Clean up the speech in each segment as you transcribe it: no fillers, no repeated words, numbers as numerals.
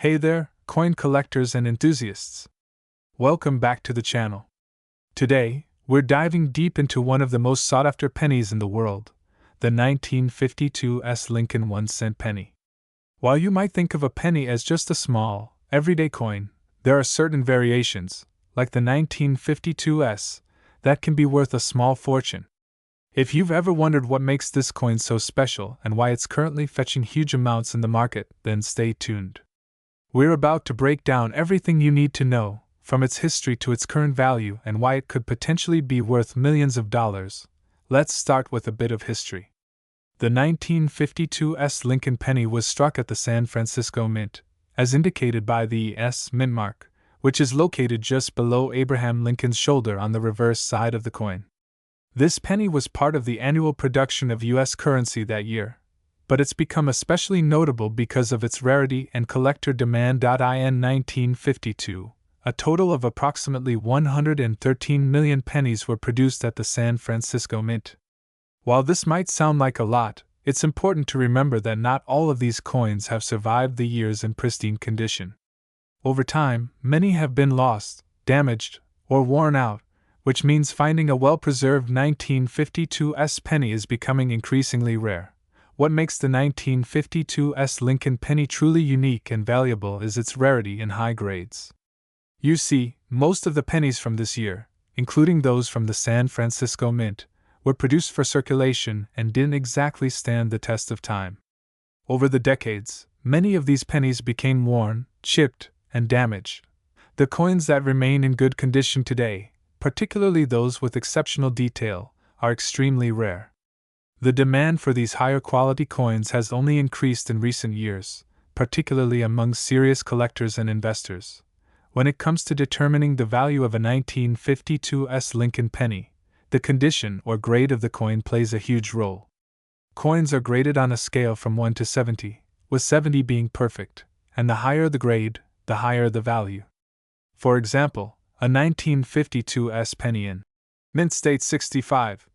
Hey there, coin collectors and enthusiasts. Welcome back to the channel. Today, we're diving deep into one of the most sought-after pennies in the world, the 1952 Lincoln 1-cent penny. While you might think of a penny as just a small, everyday coin, there are certain variations, like the 1952 that can be worth a small fortune. If you've ever wondered what makes this coin so special and why it's currently fetching huge amounts in the market, then stay tuned. We're about to break down everything you need to know, from its history to its current value and why it could potentially be worth millions of dollars. Let's start with a bit of history. The 1952 Lincoln penny was struck at the San Francisco Mint, as indicated by the S mint mark, which is located just below Abraham Lincoln's shoulder on the reverse side of the coin. This penny was part of the annual production of U.S. currency that year, but it's become especially notable because of its rarity and collector demand. In 1952, a total of approximately 113 million pennies were produced at the San Francisco Mint. While this might sound like a lot, it's important to remember that not all of these coins have survived the years in pristine condition. Over time, many have been lost, damaged, or worn out, which means finding a well-preserved 1952 penny is becoming increasingly rare. What makes the 1952 Lincoln penny truly unique and valuable is its rarity and high grades. You see, most of the pennies from this year, including those from the San Francisco Mint, were produced for circulation and didn't exactly stand the test of time. Over the decades, many of these pennies became worn, chipped, and damaged. The coins that remain in good condition today, particularly those with exceptional detail, are extremely rare. The demand for these higher quality coins has only increased in recent years, particularly among serious collectors and investors. When it comes to determining the value of a 1952 Lincoln penny, the condition or grade of the coin plays a huge role. Coins are graded on a scale from 1 to 70, with 70 being perfect, and the higher the grade, the higher the value. For example, a 1952 penny in mint state 65,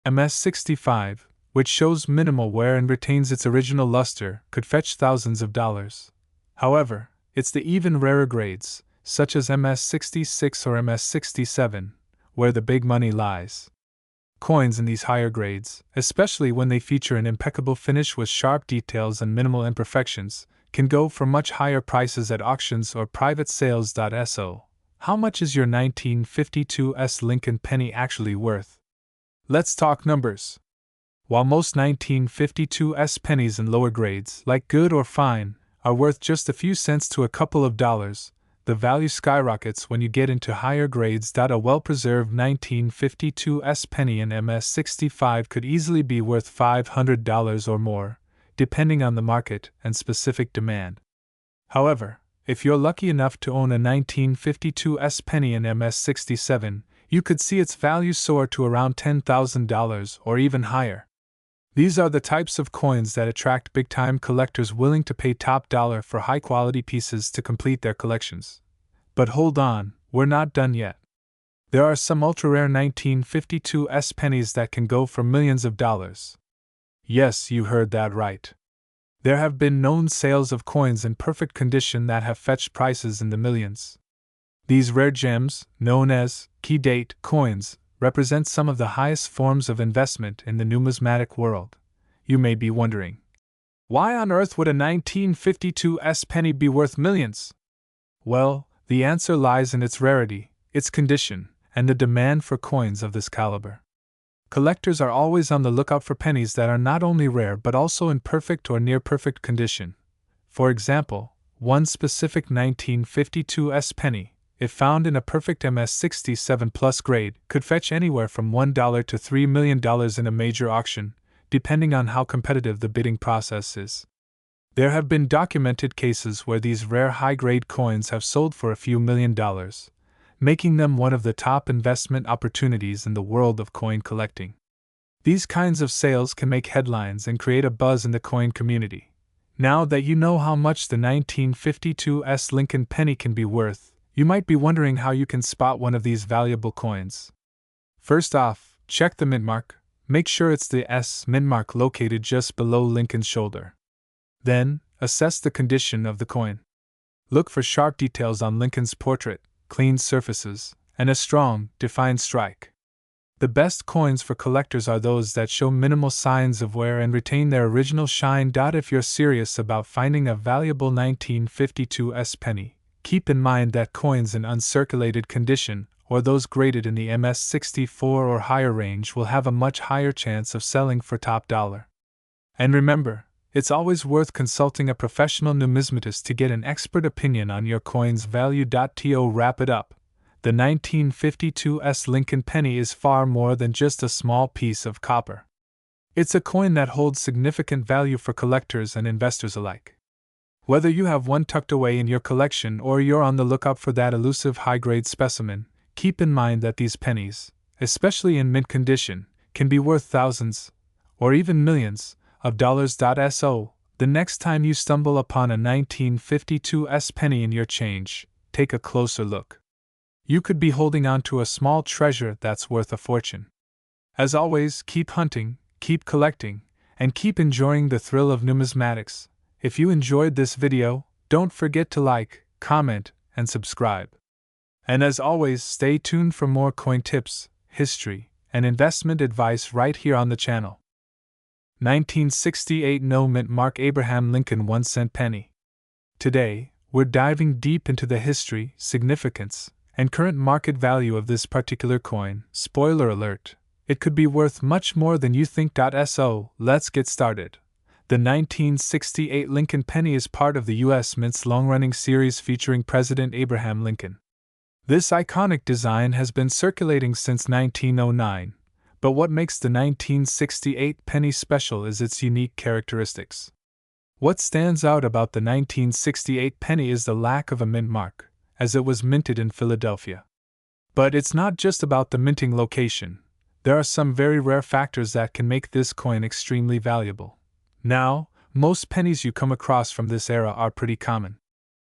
MS 65, which shows minimal wear and retains its original luster, could fetch thousands of dollars. However, it's the even rarer grades, such as MS 66 or MS 67, where the big money lies. Coins in these higher grades, especially when they feature an impeccable finish with sharp details and minimal imperfections, can go for much higher prices at auctions or private sales. So, how much is your 1952 Lincoln penny actually worth? Let's talk numbers. While most 1952 pennies in lower grades, like good or fine, are worth just a few cents to a couple of dollars, the value skyrockets when you get into higher grades. A well-preserved 1952 penny in MS 65 could easily be worth $500 or more, depending on the market and specific demand. However, if you're lucky enough to own a 1952 penny in MS 67, you could see its value soar to around $10,000 or even higher. These are the types of coins that attract big-time collectors willing to pay top dollar for high-quality pieces to complete their collections. But hold on, we're not done yet. There are some ultra-rare 1952 pennies that can go for millions of dollars. Yes, you heard that right. There have been known sales of coins in perfect condition that have fetched prices in the millions. These rare gems, known as key date coins, represent some of the highest forms of investment in the numismatic world. You may be wondering, why on earth would a 1952 penny be worth millions? Well, the answer lies in its rarity, its condition, and the demand for coins of this caliber. Collectors are always on the lookout for pennies that are not only rare but also in perfect or near-perfect condition. For example, one specific 1952 penny, if found in a perfect MS 67 plus grade, could fetch anywhere from $1 to $3 million in a major auction, depending on how competitive the bidding process is. There have been documented cases where these rare high-grade coins have sold for a few $1,000,000. Making them one of the top investment opportunities in the world of coin collecting. These kinds of sales can make headlines and create a buzz in the coin community. Now that you know how much the 1952 Lincoln penny can be worth, you might be wondering how you can spot one of these valuable coins. First off, check the mint mark. Make sure it's the S mint mark located just below Lincoln's shoulder. Then, assess the condition of the coin. Look for sharp details on Lincoln's portrait, clean surfaces, and a strong, defined strike. The best coins for collectors are those that show minimal signs of wear and retain their original shine. If you're serious about finding a valuable 1952 penny, keep in mind that coins in uncirculated condition, or those graded in the MS-64 or higher range, will have a much higher chance of selling for top dollar. And remember, it's always worth consulting a professional numismatist to get an expert opinion on your coin's value. To wrap it up, the 1952 Lincoln penny is far more than just a small piece of copper. It's a coin that holds significant value for collectors and investors alike. Whether you have one tucked away in your collection or you're on the lookout for that elusive high-grade specimen, keep in mind that these pennies, especially in mint condition, can be worth thousands, or even millions, of dollars. So, the next time you stumble upon a 1952 penny in your change, take a closer look. You could be holding on to a small treasure that's worth a fortune. As always, keep hunting, keep collecting, and keep enjoying the thrill of numismatics. If you enjoyed this video, don't forget to like, comment, and subscribe. And as always, stay tuned for more coin tips, history, and investment advice right here on the channel. 1968 No Mint Mark Abraham Lincoln 1-cent penny. Today, we're diving deep into the history, significance, and current market value of this particular coin. Spoiler alert, it could be worth much more than you think. So, let's get started. The 1968 Lincoln penny is part of the U.S. Mint's long-running series featuring President Abraham Lincoln. This iconic design has been circulating since 1909, but what makes the 1968 penny special is its unique characteristics. What stands out about the 1968 penny is the lack of a mint mark, as it was minted in Philadelphia. But it's not just about the minting location. There are some very rare factors that can make this coin extremely valuable. Now, most pennies you come across from this era are pretty common.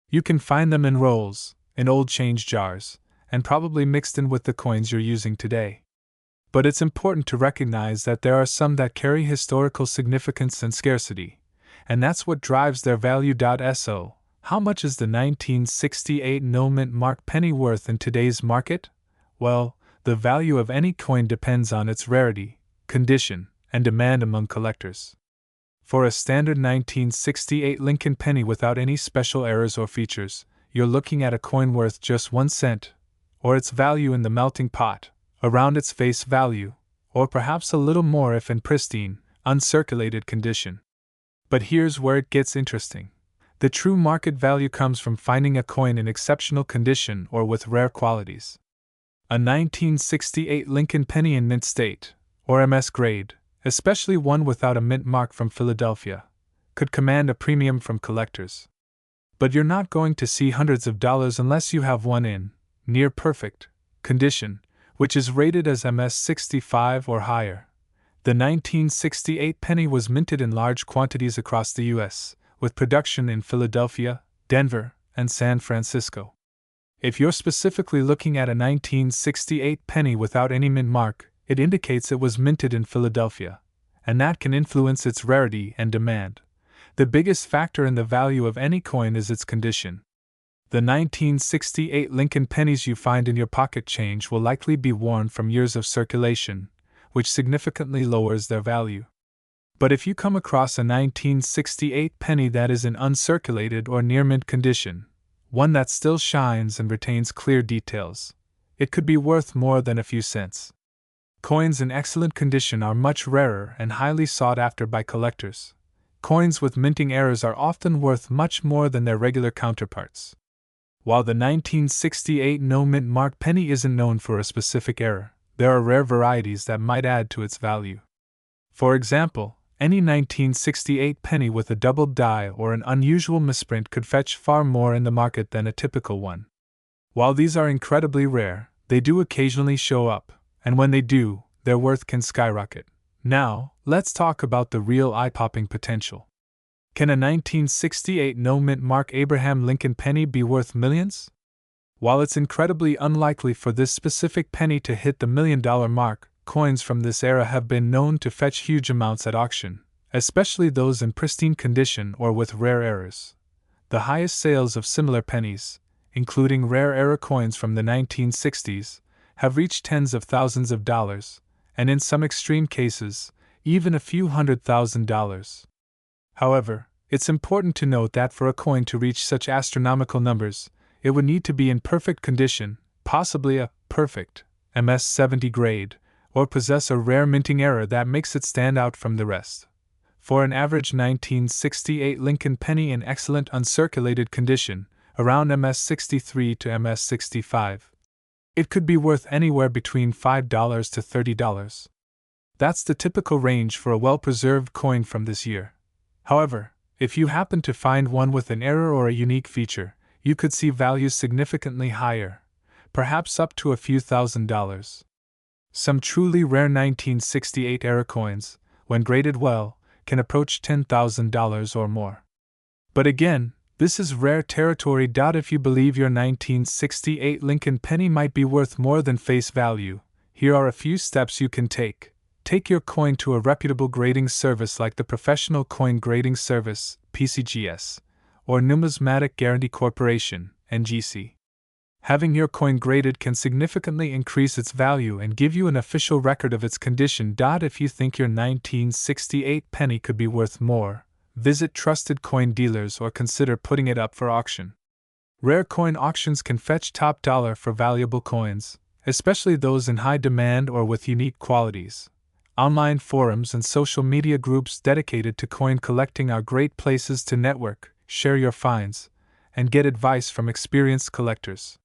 You can find them in rolls, in old change jars, and probably mixed in with the coins you're using today. But it's important to recognize that there are some that carry historical significance and scarcity, and that's what drives their value. So, how much is the 1968 No Mint Mark penny worth in today's market? Well, the value of any coin depends on its rarity, condition, and demand among collectors. For a standard 1968 Lincoln penny without any special errors or features, you're looking at a coin worth just 1 cent, or its value in the melting pot, around its face value, or perhaps a little more if in pristine, uncirculated condition. But here's where it gets interesting. The true market value comes from finding a coin in exceptional condition or with rare qualities. A 1968 Lincoln penny in mint state, or MS grade, especially one without a mint mark from Philadelphia, could command a premium from collectors. But you're not going to see hundreds of dollars unless you have one in near perfect condition, which is rated as MS-65 or higher. The 1968 penny was minted in large quantities across the U.S., with production in Philadelphia, Denver, and San Francisco. If you're specifically looking at a 1968 penny without any mint mark, it indicates it was minted in Philadelphia, and that can influence its rarity and demand. The biggest factor in the value of any coin is its condition. The 1968 Lincoln pennies you find in your pocket change will likely be worn from years of circulation, which significantly lowers their value. But if you come across a 1968 penny that is in uncirculated or near mint condition, one that still shines and retains clear details, it could be worth more than a few cents. Coins in excellent condition are much rarer and highly sought after by collectors. Coins with minting errors are often worth much more than their regular counterparts. While the 1968 No Mint Mark penny isn't known for a specific error, there are rare varieties that might add to its value. For example, any 1968 penny with a doubled die or an unusual misprint could fetch far more in the market than a typical one. While these are incredibly rare, they do occasionally show up, and when they do, their worth can skyrocket. Now, let's talk about the real eye-popping potential. Can a 1968 No Mint Mark Abraham Lincoln penny be worth millions? While it's incredibly unlikely for this specific penny to hit the $1 million mark, coins from this era have been known to fetch huge amounts at auction, especially those in pristine condition or with rare errors. The highest sales of similar pennies, including rare era coins from the 1960s, have reached tens of thousands of dollars, and in some extreme cases, even a few $100,000. However, it's important to note that for a coin to reach such astronomical numbers, it would need to be in perfect condition, possibly a perfect MS-70 grade, or possess a rare minting error that makes it stand out from the rest. For an average 1968 Lincoln penny in excellent uncirculated condition, around MS-63 to MS-65, it could be worth anywhere between $5 to $30. That's the typical range for a well-preserved coin from this year. However, if you happen to find one with an error or a unique feature, you could see values significantly higher, perhaps up to a few $1,000s. Some truly rare 1968 era coins, when graded well, can approach $10,000 or more. But again, this is rare territory. If you believe your 1968 Lincoln penny might be worth more than face value, here are a few steps you can take. Take your coin to a reputable grading service like the Professional Coin Grading Service, PCGS, or Numismatic Guarantee Corporation, NGC. Having your coin graded can significantly increase its value and give you an official record of its condition. If you think your 1968 penny could be worth more, visit trusted coin dealers or consider putting it up for auction. Rare coin auctions can fetch top dollar for valuable coins, especially those in high demand or with unique qualities. Online forums and social media groups dedicated to coin collecting are great places to network, share your finds, and get advice from experienced collectors.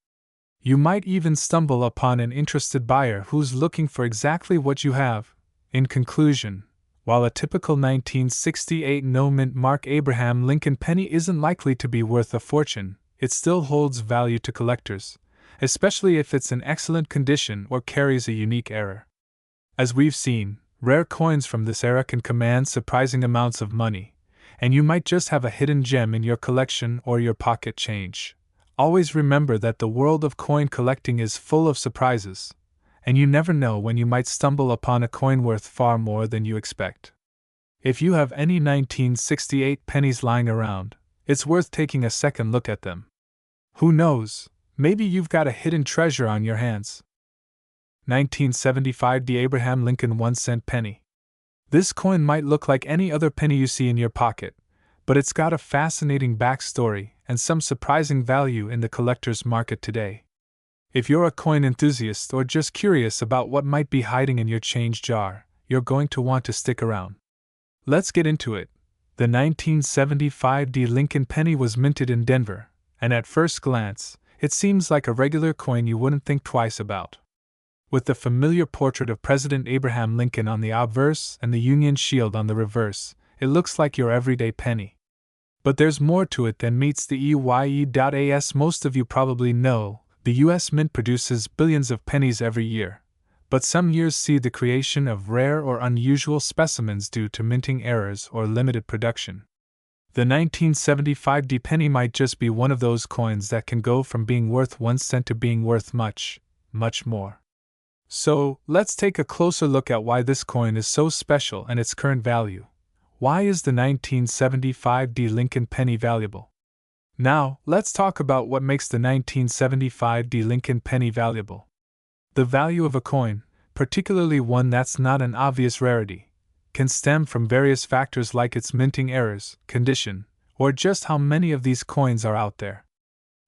You might even stumble upon an interested buyer who's looking for exactly what you have. In conclusion, while a typical 1968 no-mint Mark Abraham Lincoln penny isn't likely to be worth a fortune, it still holds value to collectors, especially if it's in excellent condition or carries a unique error. As we've seen, rare coins from this era can command surprising amounts of money, and you might just have a hidden gem in your collection or your pocket change. Always remember that the world of coin collecting is full of surprises, and you never know when you might stumble upon a coin worth far more than you expect. If you have any 1968 pennies lying around, it's worth taking a second look at them. Who knows, maybe you've got a hidden treasure on your hands. 1975 The Abraham Lincoln 1-cent penny. This coin might look like any other penny you see in your pocket, but it's got a fascinating backstory and some surprising value in the collector's market today. If you're a coin enthusiast or just curious about what might be hiding in your change jar, you're going to want to stick around. Let's get into it. The 1975 D. Lincoln penny was minted in Denver, and at first glance, it seems like a regular coin you wouldn't think twice about. With the familiar portrait of President Abraham Lincoln on the obverse and the Union Shield on the reverse, it looks like your everyday penny. But there's more to it than meets the eye. As most of you probably know, the U.S. Mint produces billions of pennies every year, but some years see the creation of rare or unusual specimens due to minting errors or limited production. The 1975 D penny might just be one of those coins that can go from being worth 1 cent to being worth much, much more. So, let's take a closer look at why this coin is so special and its current value. Why is the 1975 D Lincoln penny valuable? Now, let's talk about what makes the 1975 D Lincoln penny valuable. The value of a coin, particularly one that's not an obvious rarity, can stem from various factors like its minting errors, condition, or just how many of these coins are out there.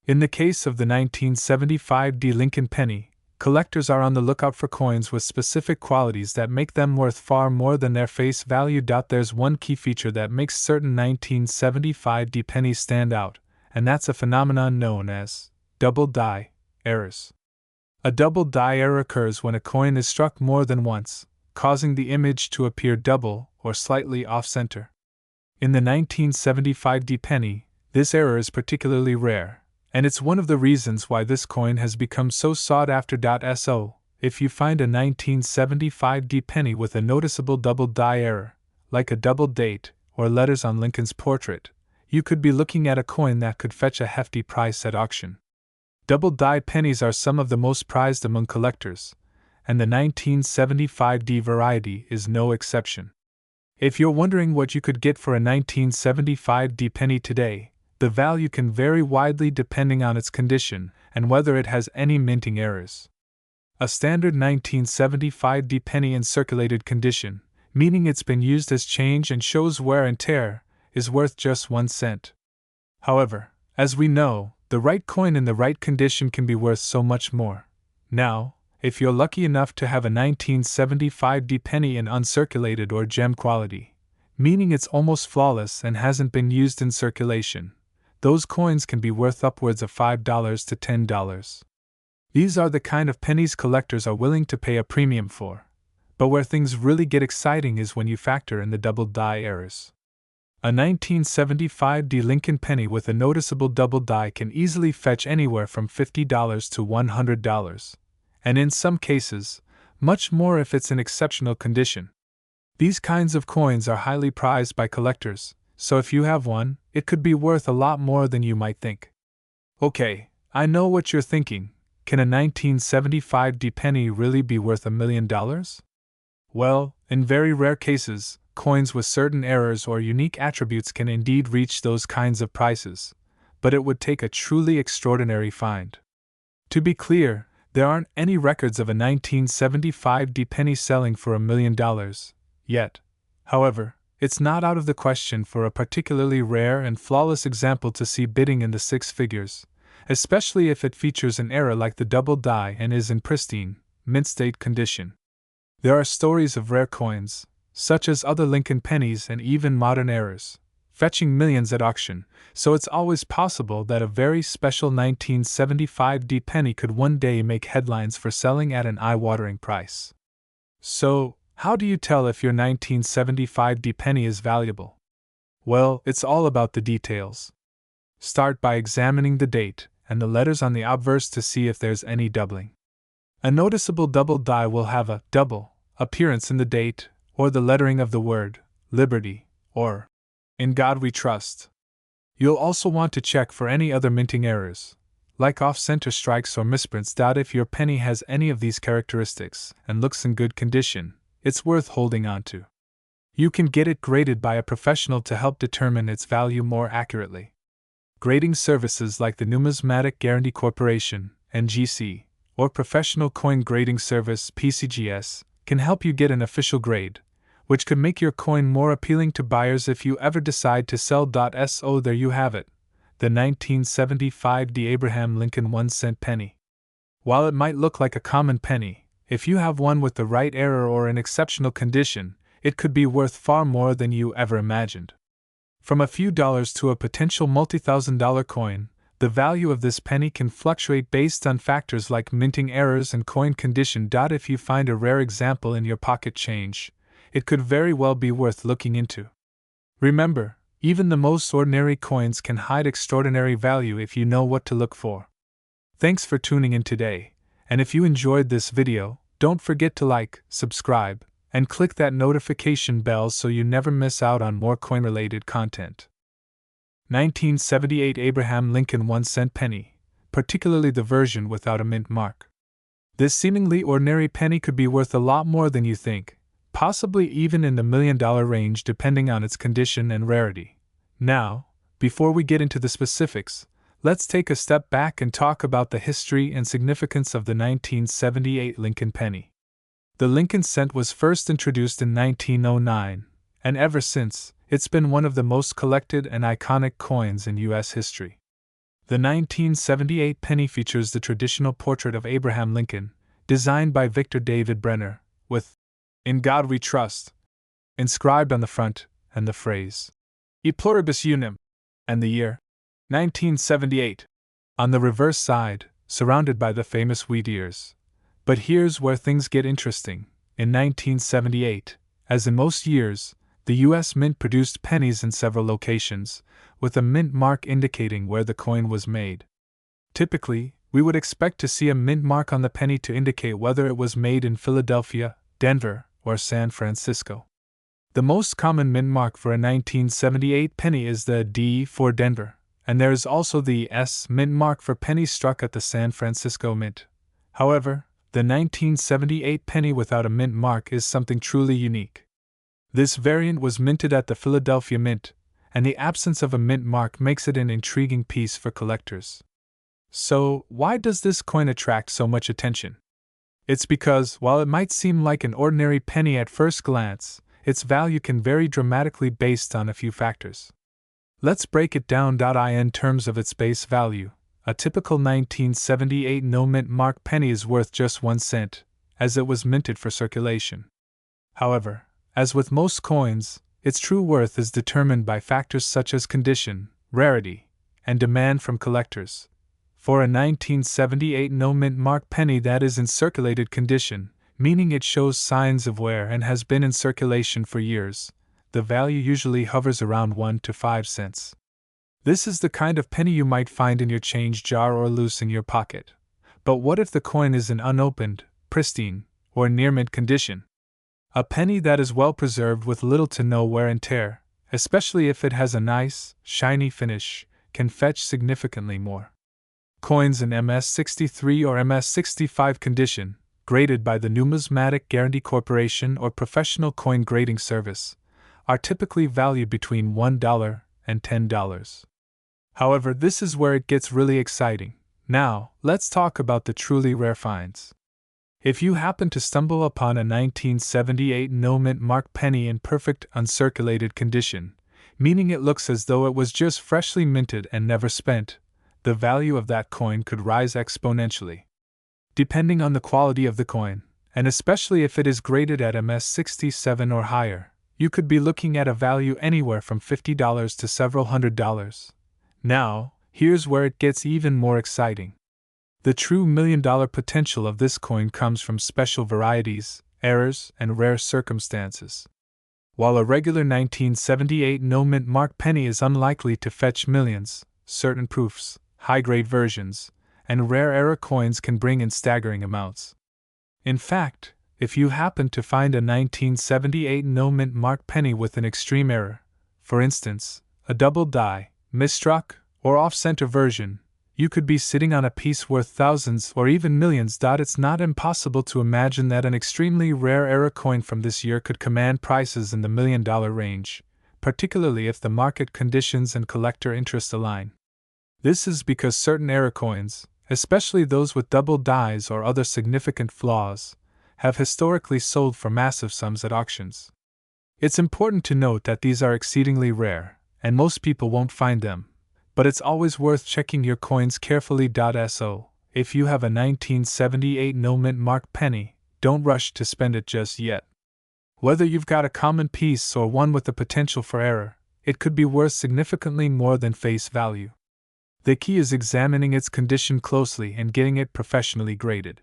In the case of the 1975 D Lincoln penny, collectors are on the lookout for coins with specific qualities that make them worth far more than their face value. There's one key feature that makes certain 1975 D pennies stand out, and that's a phenomenon known as double die errors. A double die error occurs when a coin is struck more than once, causing the image to appear double or slightly off-center. In the 1975 D penny, this error is particularly rare, and it's one of the reasons why this coin has become so sought after. So, if you find a 1975 D penny with a noticeable double die error, like a double date or letters on Lincoln's portrait, you could be looking at a coin that could fetch a hefty price at auction. Double die pennies are some of the most prized among collectors, and the 1975 D variety is no exception. If you're wondering what you could get for a 1975 D penny today, the value can vary widely depending on its condition and whether it has any minting errors. A standard 1975 penny in circulated condition, meaning it's been used as change and shows wear and tear, is worth just 1 cent. However, as we know, the right coin in the right condition can be worth so much more. Now, if you're lucky enough to have a 1975 penny in uncirculated or gem quality, meaning it's almost flawless and hasn't been used in circulation, those coins can be worth upwards of $5 to $10. These are the kind of pennies collectors are willing to pay a premium for. But where things really get exciting is when you factor in the double die errors. A 1975 Lincoln penny with a noticeable double die can easily fetch anywhere from $50 to $100, and in some cases, much more if it's in exceptional condition. These kinds of coins are highly prized by collectors, so if you have one, it could be worth a lot more than you might think. Okay, I know what you're thinking. Can a 1975 penny really be worth $1 million? Well, in very rare cases, coins with certain errors or unique attributes can indeed reach those kinds of prices, but it would take a truly extraordinary find. To be clear, there aren't any records of a 1975 penny selling for $1 million yet. However, it's not out of the question for a particularly rare and flawless example to see bidding in the 6 figures, especially if it features an error like the double die and is in pristine, mint-state condition. There are stories of rare coins, such as other Lincoln pennies and even modern errors, fetching millions at auction, so it's always possible that a very special 1975 penny could one day make headlines for selling at an eye-watering price. So, how do you tell if your 1975 penny is valuable? Well, it's all about the details. Start by examining the date and the letters on the obverse to see if there's any doubling. A noticeable double die will have a double appearance in the date or the lettering of the word Liberty or In God We Trust. You'll also want to check for any other minting errors, like off-center strikes or misprints. If your penny has any of these characteristics and looks in good condition, it's worth holding on to. You can get it graded by a professional to help determine its value more accurately. Grading services like the Numismatic Guarantee Corporation, NGC, or Professional Coin Grading Service, PCGS, can help you get an official grade, which could make your coin more appealing to buyers if you ever decide to sell. So there you have it, the 1975 Abraham Lincoln 1-cent penny. While it might look like a common penny, if you have one with the right error or in exceptional condition, it could be worth far more than you ever imagined. From a few dollars to a potential multi-thousand-dollar coin, the value of this penny can fluctuate based on factors like minting errors and coin condition. If you find a rare example in your pocket change, it could very well be worth looking into. Remember, even the most ordinary coins can hide extraordinary value if you know what to look for. Thanks for tuning in today, and if you enjoyed this video, don't forget to like, subscribe, and click that notification bell so you never miss out on more coin-related content. 1978 Abraham Lincoln 1-cent penny, particularly the version without a mint mark. This seemingly ordinary penny could be worth a lot more than you think, possibly even in the $1 million range depending on its condition and rarity. Now, before we get into the specifics, let's take a step back and talk about the history and significance of the 1978 Lincoln penny. The Lincoln cent was first introduced in 1909, and ever since, it's been one of the most collected and iconic coins in U.S. history. The 1978 penny features the traditional portrait of Abraham Lincoln, designed by Victor David Brenner, with "In God We Trust" inscribed on the front, and the phrase "E pluribus unum" and the year 1978 on the reverse side, surrounded by the famous wheat ears. But here's where things get interesting. In 1978, as in most years, the U.S. Mint produced pennies in several locations, with a mint mark indicating where the coin was made. Typically, we would expect to see a mint mark on the penny to indicate whether it was made in Philadelphia, Denver, or San Francisco. The most common mint mark for a 1978 penny is the D for Denver, and there is also the S mint mark for pennies struck at the San Francisco Mint. However, the 1978 penny without a mint mark is something truly unique. This variant was minted at the Philadelphia Mint, and the absence of a mint mark makes it an intriguing piece for collectors. So, why does this coin attract so much attention? It's because, while it might seem like an ordinary penny at first glance, its value can vary dramatically based on a few factors. Let's break it down. In terms of its base value, a typical 1978 no-mint mark penny is worth just 1 cent, as it was minted for circulation. However, as with most coins, its true worth is determined by factors such as condition, rarity, and demand from collectors. For a 1978 no-mint mark penny that is in circulated condition, meaning it shows signs of wear and has been in circulation for years, the value usually hovers around 1 to 5 cents. This is the kind of penny you might find in your change jar or loose in your pocket. But what if the coin is in unopened, pristine, or near mint condition? A penny that is well preserved with little to no wear and tear, especially if it has a nice, shiny finish, can fetch significantly more. Coins in MS-63 or MS-65 condition, graded by the Numismatic Guarantee Corporation or Professional Coin Grading Service, are typically valued between $1 and $10. However, this is where it gets really exciting. Now, let's talk about the truly rare finds. If you happen to stumble upon a 1978 no-mint mark penny in perfect uncirculated condition, meaning it looks as though it was just freshly minted and never spent, the value of that coin could rise exponentially. Depending on the quality of the coin, and especially if it is graded at MS-67 or higher, you could be looking at a value anywhere from $50 to several $100s. Now, here's where it gets even more exciting. The true million-dollar potential of this coin comes from special varieties, errors, and rare circumstances. While a regular 1978 no-mint mark penny is unlikely to fetch millions, certain proofs, high-grade versions, and rare error coins can bring in staggering amounts. In fact, if you happen to find a 1978 no-mint mark penny with an extreme error, for instance, a double die, misstruck, or off-center version, you could be sitting on a piece worth thousands or even millions. It's not impossible to imagine that an extremely rare error coin from this year could command prices in the $1 million range, particularly if the market conditions and collector interest align. This is because certain error coins, especially those with double dies or other significant flaws, have historically sold for massive sums at auctions. It's important to note that these are exceedingly rare, and most people won't find them, but it's always worth checking your coins carefully. So, if you have a 1978 no-mint mark penny, don't rush to spend it just yet. Whether you've got a common piece or one with the potential for error, it could be worth significantly more than face value. The key is examining its condition closely and getting it professionally graded.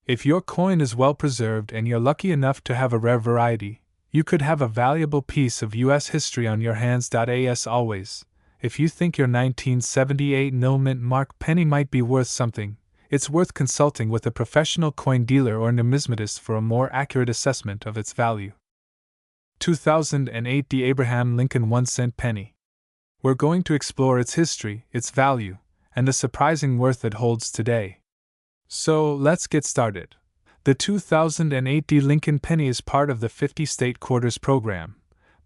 If your coin is well preserved and you're lucky enough to have a rare variety, you could have a valuable piece of U.S. history on your hands. As always, if you think your 1978 no-mint mark penny might be worth something, it's worth consulting with a professional coin dealer or numismatist for a more accurate assessment of its value. 2008 The Abraham Lincoln 1-cent penny. We're going to explore its history, its value, and the surprising worth it holds today. So, let's get started. The 2008 Lincoln penny is part of the 50 State Quarters program,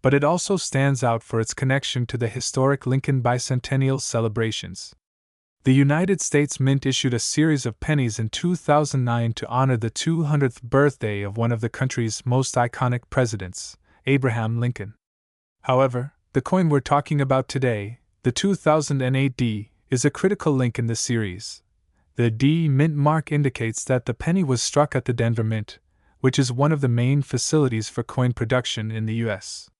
but it also stands out for its connection to the historic Lincoln bicentennial celebrations. The United States Mint issued a series of pennies in 2009 to honor the 200th birthday of one of the country's most iconic presidents, Abraham Lincoln. However, the coin we're talking about today, the 2008 D, is a critical link in the series. The D mint mark indicates that the penny was struck at the Denver Mint, which is one of the main facilities for coin production in the U.S.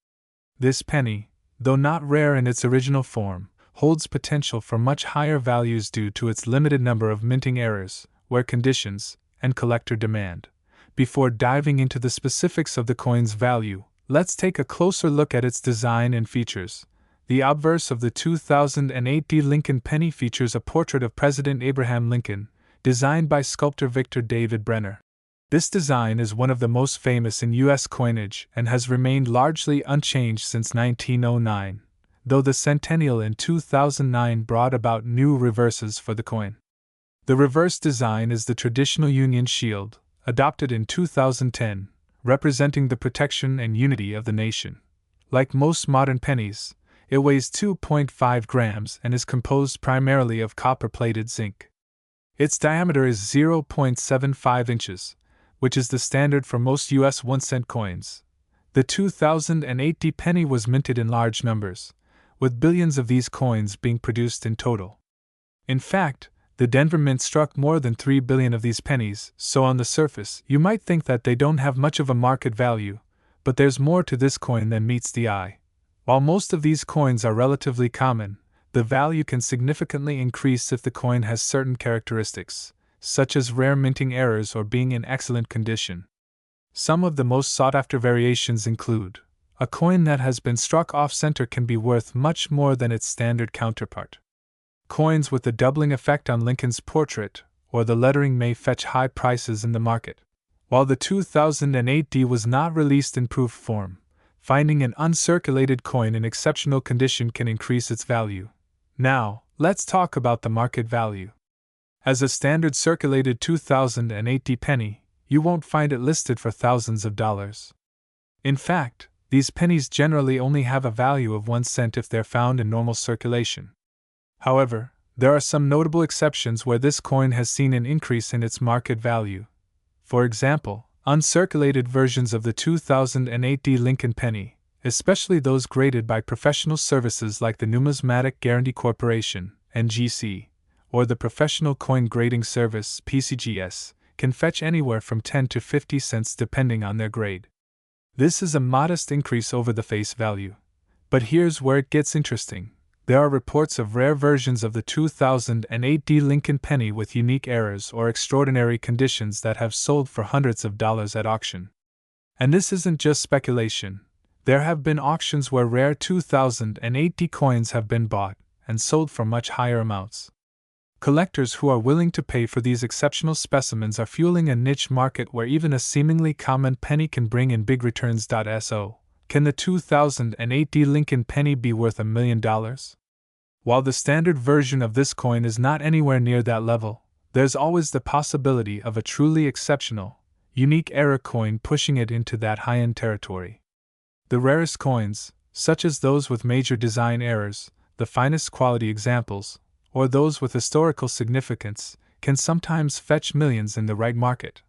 This penny, though not rare in its original form, holds potential for much higher values due to its limited number of minting errors, wear conditions, and collector demand. Before diving into the specifics of the coin's value, let's take a closer look at its design and features. The obverse of the 2008 D Lincoln penny features a portrait of President Abraham Lincoln, designed by sculptor Victor David Brenner. This design is one of the most famous in U.S. coinage and has remained largely unchanged since 1909, though the centennial in 2009 brought about new reverses for the coin. The reverse design is the traditional Union shield, adopted in 2010, representing the protection and unity of the nation. Like most modern pennies, It weighs 2.5 grams and is composed primarily of copper-plated zinc. Its diameter is 0.75 inches, which is the standard for most US 1-cent coins. The 2008 penny was minted in large numbers, with billions of these coins being produced in total. In fact, the Denver Mint struck more than 3 billion of these pennies, so on the surface, you might think that they don't have much of a market value, but there's more to this coin than meets the eye. While most of these coins are relatively common, the value can significantly increase if the coin has certain characteristics, such as rare minting errors or being in excellent condition. Some of the most sought-after variations include: a coin that has been struck off-center can be worth much more than its standard counterpart. Coins with the doubling effect on Lincoln's portrait or the lettering may fetch high prices in the market. While the 2008 was not released in proof form, finding an uncirculated coin in exceptional condition can increase its value. Now, let's talk about the market value. As a standard circulated 2008 penny, you won't find it listed for thousands of dollars. In fact, these pennies generally only have a value of 1 cent if they're found in normal circulation. However, there are some notable exceptions where this coin has seen an increase in its market value. For example, uncirculated versions of the 2008 Lincoln penny, especially those graded by professional services like the Numismatic Guarantee Corporation, NGC, or the Professional Coin Grading Service, PCGS, can fetch anywhere from 10 to 50 cents depending on their grade. This is a modest increase over the face value. But here's where it gets interesting. There are reports of rare versions of the 2008 Lincoln penny with unique errors or extraordinary conditions that have sold for hundreds of dollars at auction. And this isn't just speculation. There have been auctions where rare 2008 coins have been bought and sold for much higher amounts. Collectors who are willing to pay for these exceptional specimens are fueling a niche market where even a seemingly common penny can bring in big returns. So, can the 2008 Lincoln penny be worth $1 million? While the standard version of this coin is not anywhere near that level, there's always the possibility of a truly exceptional, unique error coin pushing it into that high-end territory. The rarest coins, such as those with major design errors, the finest quality examples, or those with historical significance, can sometimes fetch millions in the right market.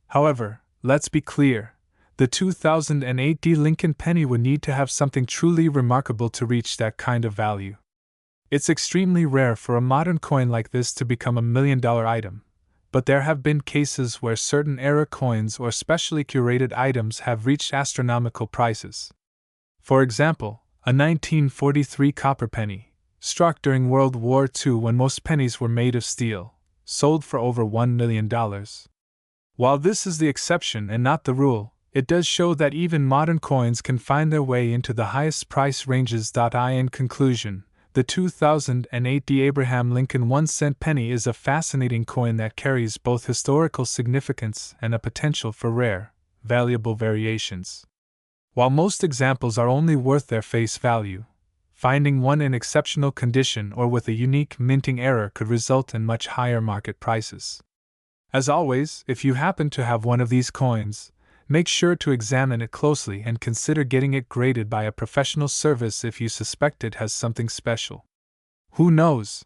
However, let's be clear. The 2008 Lincoln penny would need to have something truly remarkable to reach that kind of value. It's extremely rare for a modern coin like this to become $1 million item, but there have been cases where certain error coins or specially curated items have reached astronomical prices. For example, a 1943 copper penny, struck during World War II when most pennies were made of steel, sold for over $1 million. While this is the exception and not the rule, it does show that even modern coins can find their way into the highest price ranges. In conclusion, the 2008 Abraham Lincoln 1-cent penny is a fascinating coin that carries both historical significance and a potential for rare, valuable variations. While most examples are only worth their face value, finding one in exceptional condition or with a unique minting error could result in much higher market prices. As always, if you happen to have one of these coins, make sure to examine it closely and consider getting it graded by a professional service if you suspect it has something special. Who knows?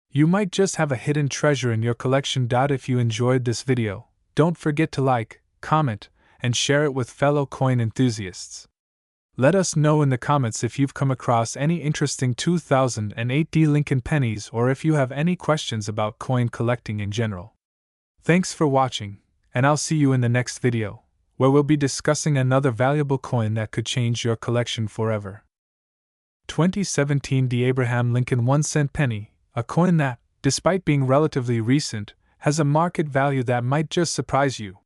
You might just have a hidden treasure in your collection. If you enjoyed this video, don't forget to like, comment, and share it with fellow coin enthusiasts. Let us know in the comments if you've come across any interesting 2008 Lincoln pennies or if you have any questions about coin collecting in general. Thanks for watching, and I'll see you in the next video, where we'll be discussing another valuable coin that could change your collection forever. 2017 Abraham Lincoln 1-cent penny, a coin that, despite being relatively recent, has a market value that might just surprise you.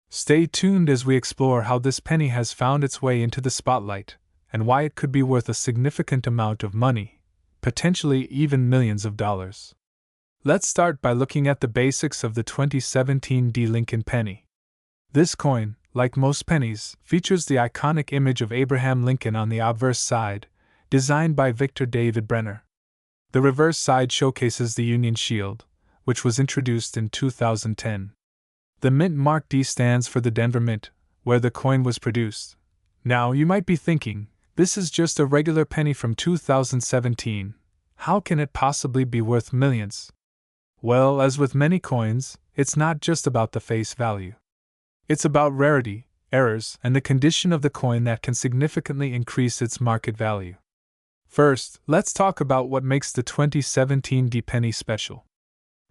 Stay tuned as we explore how this penny has found its way into the spotlight, and why it could be worth a significant amount of money, potentially even millions of dollars. Let's start by looking at the basics of the 2017 Lincoln penny. This coin, like most pennies, features the iconic image of Abraham Lincoln on the obverse side, designed by Victor David Brenner. The reverse side showcases the Union Shield, which was introduced in 2010. The mint mark D stands for the Denver Mint, where the coin was produced. Now, you might be thinking, This is just a regular penny from 2017. How can it possibly be worth millions? Well, as with many coins, it's not just about the face value. It's about rarity, errors, and the condition of the coin that can significantly increase its market value. First, let's talk about what makes the 2017 D penny special.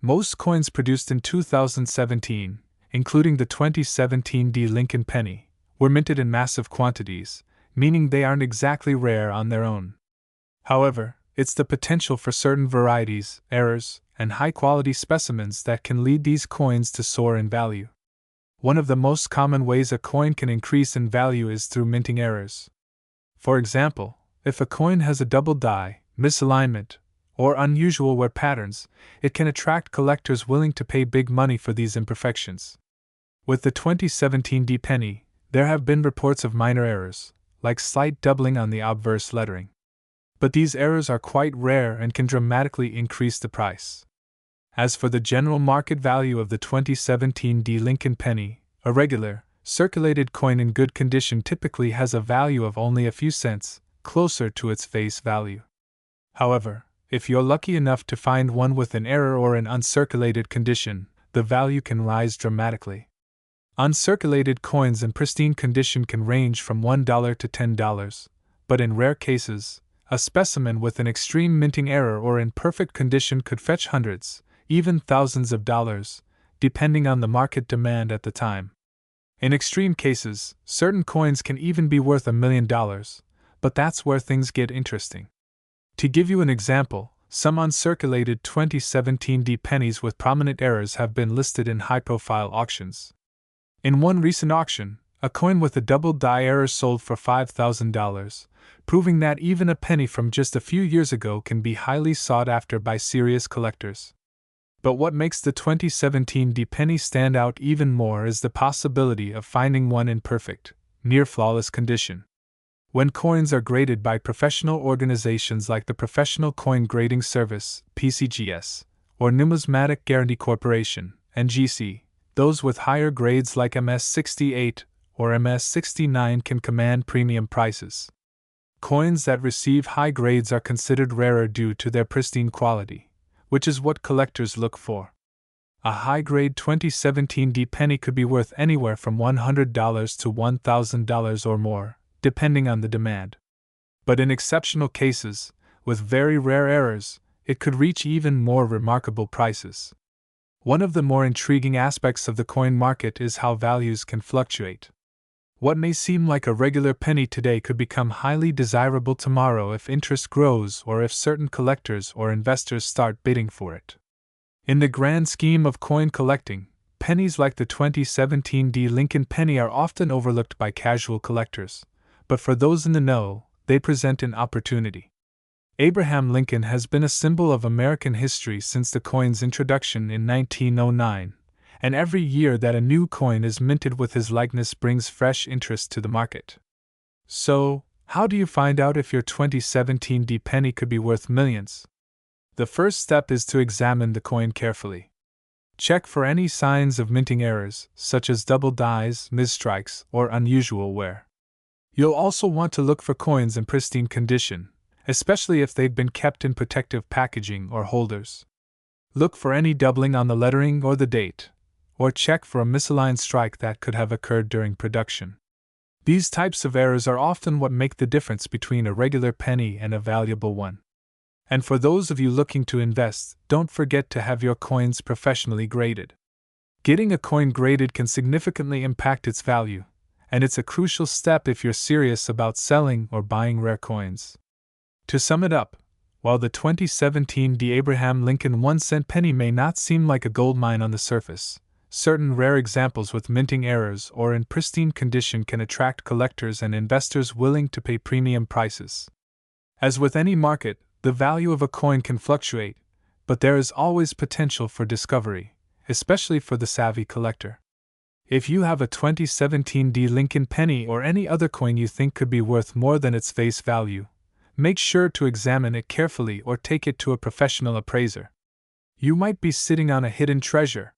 Most coins produced in 2017, including the 2017 D Lincoln penny, were minted in massive quantities, meaning they aren't exactly rare on their own. However, it's the potential for certain varieties, errors, and high-quality specimens that can lead these coins to soar in value. One of the most common ways a coin can increase in value is through minting errors. For example, if a coin has a double die, misalignment, or unusual wear patterns, it can attract collectors willing to pay big money for these imperfections. With the 2017 D penny, there have been reports of minor errors, like slight doubling on the obverse lettering. But these errors are quite rare and can dramatically increase the price. As for the general market value of the 2017 D Lincoln penny, a regular, circulated coin in good condition typically has a value of only a few cents, closer to its face value. However, if you're lucky enough to find one with an error or in uncirculated condition, the value can rise dramatically. Uncirculated coins in pristine condition can range from $1 to $10, but in rare cases, a specimen with an extreme minting error or in perfect condition could fetch hundreds, even thousands of dollars, depending on the market demand at the time. In extreme cases, certain coins can even be worth $1 million, but that's where things get interesting. To give you an example, some uncirculated 2017 D pennies with prominent errors have been listed in high-profile auctions. In one recent auction, a coin with a double die error sold for $5,000, proving that even a penny from just a few years ago can be highly sought after by serious collectors. But what makes the 2017 D penny stand out even more is the possibility of finding one in perfect, near-flawless condition. When coins are graded by professional organizations like the Professional Coin Grading Service, PCGS, or Numismatic Guarantee Corporation, NGC, those with higher grades like MS68 or MS69 can command premium prices. Coins that receive high grades are considered rarer due to their pristine quality, which is what collectors look for. A high-grade 2017 D penny could be worth anywhere from $100 to $1,000 or more, depending on the demand. But in exceptional cases, with very rare errors, it could reach even more remarkable prices. One of the more intriguing aspects of the coin market is how values can fluctuate. What may seem like a regular penny today could become highly desirable tomorrow if interest grows or if certain collectors or investors start bidding for it. In the grand scheme of coin collecting, pennies like the 2017 D Lincoln penny are often overlooked by casual collectors, but for those in the know, they present an opportunity. Abraham Lincoln has been a symbol of American history since the coin's introduction in 1909, and every year that a new coin is minted with his likeness brings fresh interest to the market. So, how do you find out if your 2017 D penny could be worth millions? The first step is to examine the coin carefully. Check for any signs of minting errors, such as double dies, misstrikes, or unusual wear. You'll also want to look for coins in pristine condition, especially if they've been kept in protective packaging or holders. Look for any doubling on the lettering or the date, or check for a misaligned strike that could have occurred during production. These types of errors are often what make the difference between a regular penny and a valuable one. And for those of you looking to invest, don't forget to have your coins professionally graded. Getting a coin graded can significantly impact its value, and it's a crucial step if you're serious about selling or buying rare coins. To sum it up, while the 2017 D Abraham Lincoln 1-cent penny may not seem like a gold mine on the surface, certain rare examples with minting errors or in pristine condition can attract collectors and investors willing to pay premium prices. As with any market, the value of a coin can fluctuate, but there is always potential for discovery, especially for the savvy collector. If you have a 2017 D Lincoln penny or any other coin you think could be worth more than its face value, make sure to examine it carefully or take it to a professional appraiser. You might be sitting on a hidden treasure.